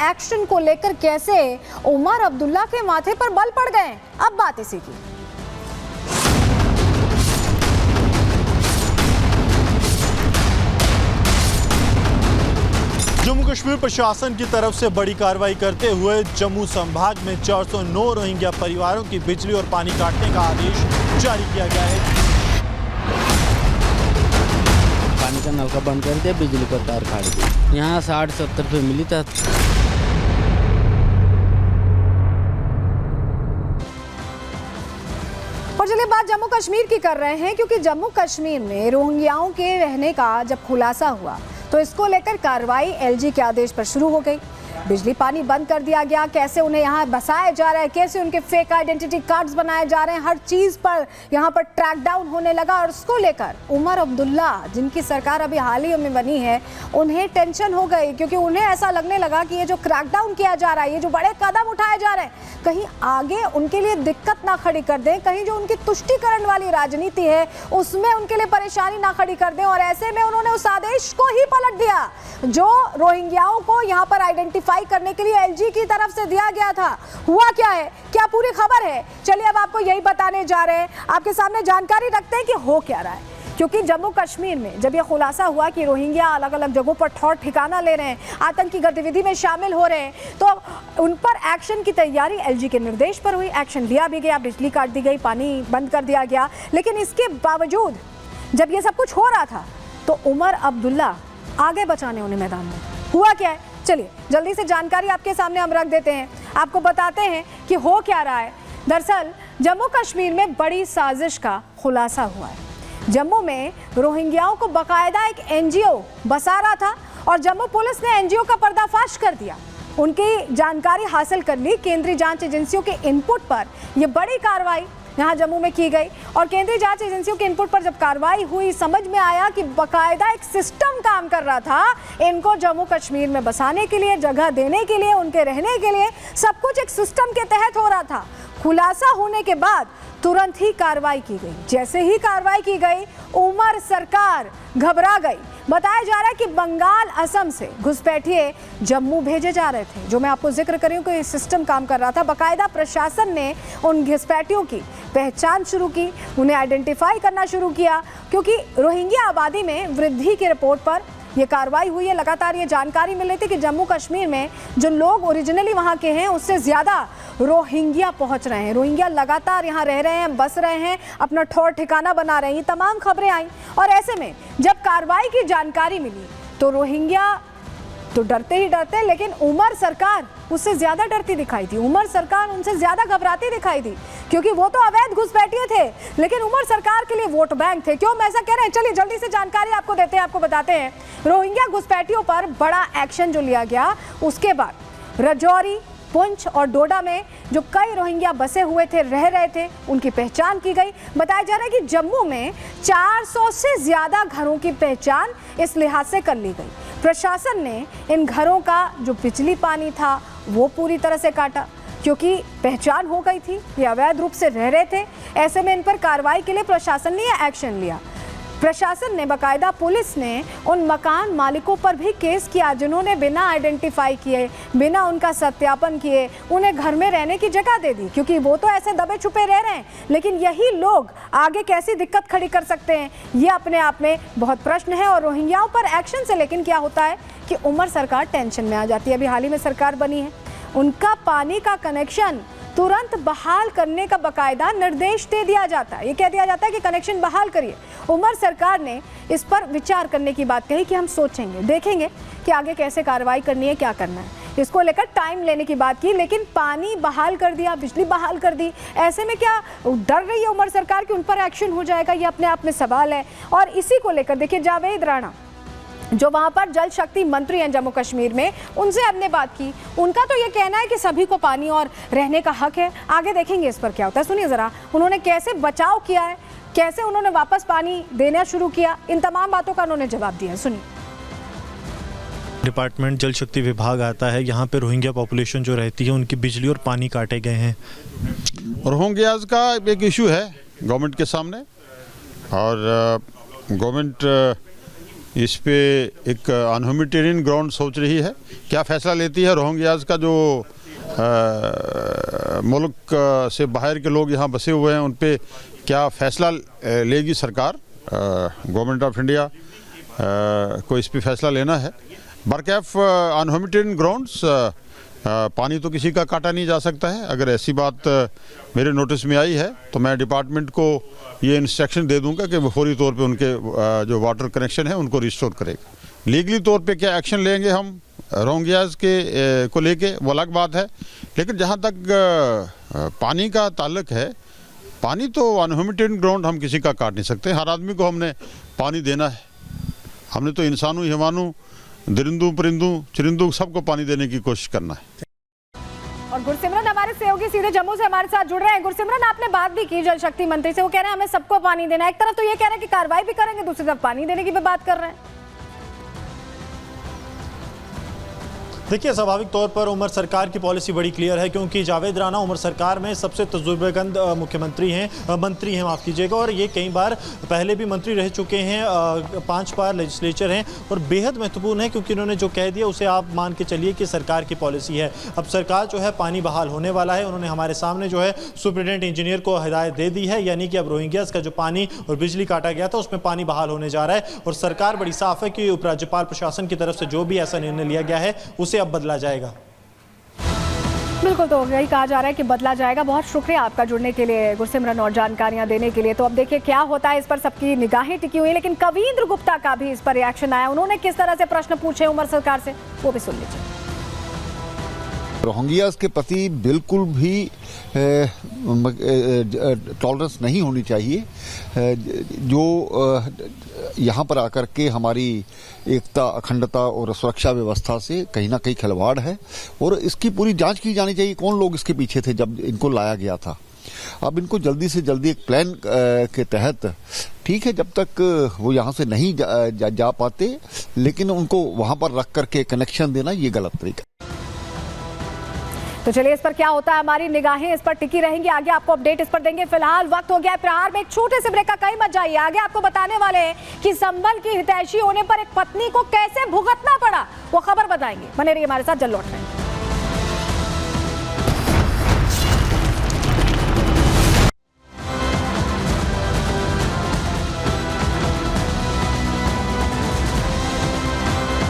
Action को लेकर कैसे उमर अब्दुल्ला के माथे पर बल पड़ गए, अब बात इसी की। जम्मू कश्मीर प्रशासन की तरफ से बड़ी कार्रवाई करते हुए जम्मू संभाग में 409 रोहिंग्या परिवारों की बिजली और पानी काटने का आदेश जारी किया गया है। पानी का नलका बंद कर दिया, बिजली का तार काट दिया। यहाँ 60-70 रुपये मिली था। और चलिए बात जम्मू कश्मीर की कर रहे हैं, क्योंकि जम्मू कश्मीर में रोहिंग्याओं के रहने का जब खुलासा हुआ तो इसको लेकर कार्रवाई एलजी के आदेश पर शुरू हो गई। बिजली पानी बंद कर दिया गया, कैसे उन्हें यहाँ बसाया जा रहा है, कैसे उनके फेक आइडेंटिटी कार्ड्स बनाए जा रहे हैं, हर चीज पर यहाँ पर ट्रैक डाउन होने लगा। और उसको लेकर उमर अब्दुल्ला, जिनकी सरकार अभी हाल ही में बनी है, उन्हें टेंशन हो गई, क्योंकि उन्हें ऐसा लगने लगा कि ये जो क्रैकडाउन किया जा रहा है, ये जो बड़े कदम उठाए जा रहे हैं, कहीं आगे उनके लिए दिक्कत ना खड़ी कर दें, कहीं जो उनकी तुष्टीकरण वाली राजनीति है उसमें उनके लिए परेशानी ना खड़ी कर दें। और ऐसे में उन्होंने उस आदेश को ही पलट दिया जो रोहिंग्याओं को यहाँ पर आइडेंटिफाई करने के लिए एलजी की तरफ से दिया गया था। हुआ क्या है, क्या पूरी खबर है, चलिए अब आपको यही बताने जा रहे हैं, आपके सामने जानकारी रखते हैं कि हो क्या रहा है। क्योंकि जम्मू कश्मीर में जब यह खुलासा हुआ कि रोहिंग्या अलग अलग जगहों पर ठौर ठिकाना ले रहे हैं, आतंकी गतिविधि में शामिल हो रहे हैं, तो उन पर एक्शन की तैयारी एलजी के निर्देश पर हुई। एक्शन लिया भी गया, बिजली काट दी गई, पानी बंद कर दिया गया। लेकिन इसके बावजूद जब ये सब कुछ हो रहा था तो उमर अब्दुल्ला आगे बचाने उन्हें मैदान में। हुआ क्या है, चलिए जल्दी से जानकारी आपके सामने हम रख देते हैं, आपको बताते हैं कि हो क्या रहा है। दरअसल जम्मू कश्मीर में बड़ी साजिश का खुलासा हुआ है। जम्मू में रोहिंग्याओं को बकायदा एक एनजीओ बसा रहा था और जम्मू पुलिस ने एनजीओ का पर्दाफाश कर दिया, उनकी जानकारी हासिल कर ली। केंद्रीय जांच एजेंसियों के इनपुट पर यह बड़ी कार्रवाई यहाँ जम्मू में की गई और केंद्रीय जांच एजेंसियों के इनपुट पर जब कार्रवाई हुई, समझ में आया कि बकायदा एक सिस्टम काम कर रहा था इनको जम्मू कश्मीर में बसाने के लिए, जगह देने के लिए, उनके रहने के लिए, सब कुछ एक सिस्टम के तहत हो रहा था। खुलासा होने के बाद तुरंत ही कार्रवाई की गई। जैसे ही कार्रवाई की गई, उमर सरकार घबरा गई। बताया जा रहा है कि बंगाल, असम से घुसपैठिए जम्मू भेजे जा रहे थे, जो मैं आपको जिक्र कर रही हूँ कि सिस्टम काम कर रहा था। बकायदा प्रशासन ने उन घुसपैठियों की पहचान शुरू की, उन्हें आइडेंटिफाई करना शुरू किया, क्योंकि रोहिंग्या आबादी में वृद्धि की रिपोर्ट पर ये कार्रवाई हुई है। लगातार ये जानकारी मिल रही थी कि जम्मू कश्मीर में जो लोग ओरिजिनली वहाँ के हैं उससे ज़्यादा रोहिंग्या पहुँच रहे हैं। रोहिंग्या लगातार यहाँ रह रहे हैं, बस रहे हैं, अपना ठौर ठिकाना बना रहे हैं। ये तमाम खबरें आई और ऐसे में जब कार्रवाई की जानकारी मिली तो रोहिंग्या तो डरते ही डरते, लेकिन उमर सरकार उससे ज़्यादा डरती दिखाई थी। उमर सरकार उनसे ज़्यादा घबराती दिखाई दी, क्योंकि वो तो अवैध घुसपैठिए थे, लेकिन उमर सरकार के लिए वोट बैंक थे। क्यों हम ऐसा कह रहे हैं, चलिए जल्दी से जानकारी आपको देते हैं, आपको बताते हैं। रोहिंग्या घुसपैठियों पर बड़ा एक्शन जो लिया गया, उसके बाद राजौरी, पुंछ और डोडा में जो कई रोहिंग्या बसे हुए थे, रह रहे थे, उनकी पहचान की गई। बताया जा रहा है कि जम्मू में 400 से ज़्यादा घरों की पहचान इस लिहाज से कर ली गई। प्रशासन ने इन घरों का जो बिजली पानी था वो पूरी तरह से काटा, क्योंकि पहचान हो गई थी, ये अवैध रूप से रह रहे थे। ऐसे में इन पर कार्रवाई के लिए प्रशासन ने यह एक्शन लिया। प्रशासन ने, बाकायदा पुलिस ने उन मकान मालिकों पर भी केस किया जिन्होंने बिना आइडेंटिफाई किए, बिना उनका सत्यापन किए उन्हें घर में रहने की जगह दे दी, क्योंकि वो तो ऐसे दबे छुपे रह रहे हैं, लेकिन यही लोग आगे कैसी दिक्कत खड़ी कर सकते हैं, ये अपने आप में बहुत प्रश्न है। और रोहिंग्याओं पर एक्शन से लेकिन क्या होता है कि उमर सरकार टेंशन में आ जाती है। अभी हाल ही में सरकार बनी है, उनका पानी का कनेक्शन तुरंत बहाल करने का बकायदा निर्देश दे दिया जाता है। ये कह दिया जाता है कि कनेक्शन बहाल करिए। उमर सरकार ने इस पर विचार करने की बात कही कि हम सोचेंगे, देखेंगे कि आगे कैसे कार्रवाई करनी है, क्या करना है। इसको लेकर टाइम लेने की बात की, लेकिन पानी बहाल कर दिया, बिजली बहाल कर दी। ऐसे में क्या डर रही है उमर सरकार कि उन पर एक्शन हो जाएगा, ये अपने आप में सवाल है। और इसी को लेकर देखिए, जावेद राणा जो वहाँ पर जल शक्ति मंत्री हैं जम्मू कश्मीर में, उनसे हमने बात की। उनका तो ये कहना है कि सभी को पानी और रहने का हक है। आगे देखेंगे इस पर क्या होता है। सुनिए ज़रा उन्होंने कैसे बचाव किया है, कैसे उन्होंने वापस पानी देना शुरू किया, इन तमाम बातों का उन्होंने जवाब दिया। सुनिए। डिपार्टमेंट जल शक्ति विभाग आता है, यहाँ पे रोहिंग्या पॉपुलेशन जो रहती है उनकी बिजली और पानी काटे गए हैं। रोहिंग्याज का एक इशू है गवर्नमेंट के सामने, और गवर्नमेंट इस पे एक अनह्यूमैनिटेरियन ग्राउंड सोच रही है। क्या फैसला लेती है रोहिंग्याज का, जो मुल्क से बाहर के लोग यहाँ बसे हुए हैं, उन पे क्या फैसला लेगी सरकार, गवर्नमेंट ऑफ इंडिया को इस पे फैसला लेना है। बरकैफ अनह्यूमैनिटेरियन ग्राउंड्स, पानी तो किसी का काटा नहीं जा सकता है। अगर ऐसी बात मेरे नोटिस में आई है तो मैं डिपार्टमेंट को ये इंस्ट्रक्शन दे दूंगा कि वो फौरी तौर पे उनके जो वाटर कनेक्शन है उनको रिस्टोर करेगा। लीगली तौर पे क्या एक्शन लेंगे हम रोहिंग्याज के को लेके, वो अलग बात है। लेकिन जहाँ तक पानी का ताल्लुक है, पानी तो अनह्यूमैनिटेरियन ग्राउंड हम किसी का काट नहीं सकते। हर आदमी को हमने पानी देना है। हमने तो इंसानों, हिमानों, दरिंदों, परिंदों, चरिंदों सबको पानी देने की कोशिश करना है। और गुरसिमरन हमारे सहयोगी सीधे जम्मू से हमारे साथ जुड़ रहे हैं। गुरसिमरन, आपने बात भी की जल शक्ति मंत्री से, वो कह रहे हैं हमें सबको पानी देना है। एक तरफ तो ये कह रहे हैं कि कार्रवाई भी करेंगे, दूसरी तरफ पानी देने की भी बात कर रहे हैं। देखिए, स्वाभाविक तौर पर उमर सरकार की पॉलिसी बड़ी क्लियर है, क्योंकि जावेद राणा उमर सरकार में सबसे तजुर्बेकंद मंत्री हैं माफ़ कीजिएगा, और ये कई बार पहले भी मंत्री रह चुके हैं, 5 बार लेजिस्लेचर हैं, और बेहद महत्वपूर्ण है क्योंकि इन्होंने जो कह दिया उसे आप मान के चलिए कि सरकार की पॉलिसी है। अब सरकार जो है पानी बहाल होने वाला है। उन्होंने हमारे सामने जो है सुप्रिटेंडेंट इंजीनियर को हिदायत दे दी है, यानी कि अब रोहिंग्यास का जो पानी और बिजली काटा गया था उसमें पानी बहाल होने जा रहा है। और सरकार बड़ी साफ है कि उपराज्यपाल प्रशासन की तरफ से जो भी ऐसा निर्णय लिया गया है उसे अब बदला जाएगा। बिल्कुल, तो यही कहा जा रहा है कि बदला जाएगा। बहुत शुक्रिया आपका जुड़ने के लिए गुरसिमरन और जानकारियां देने के लिए। तो अब देखिए क्या होता है, इस पर सबकी निगाहें टिकी हुई है। लेकिन कवींद्र गुप्ता का भी इस पर रिएक्शन आया। उन्होंने किस तरह से प्रश्न पूछे उमर सरकार से, वो भी सुन लीजिए। रोहिंग्यास के प्रति बिल्कुल भी टॉलरेंस नहीं होनी चाहिए। जो यहाँ पर आकर के हमारी एकता, अखंडता और सुरक्षा व्यवस्था से कहीं ना कहीं खिलवाड़ है, और इसकी पूरी जांच की जानी चाहिए। कौन लोग इसके पीछे थे जब इनको लाया गया था। अब इनको जल्दी से जल्दी एक प्लान के तहत, ठीक है, जब तक वो यहाँ से नहीं जा पाते, लेकिन उनको वहाँ पर रख करके कनेक्शन देना ये गलत तरीका। तो चलिए, इस पर क्या होता है, हमारी निगाहें इस पर टिकी रहेंगी। आगे आपको अपडेट इस पर देंगे। फिलहाल वक्त हो गया है प्रहार में एक छोटे से ब्रेक का, कहीं मत जाइए। आगे आपको बताने वाले हैं कि संबल की हितैषी होने पर एक पत्नी को कैसे भुगतना पड़ा, वो खबर बताएंगे। बने रहिए हमारे साथ, जल्द लौट रहे हैं।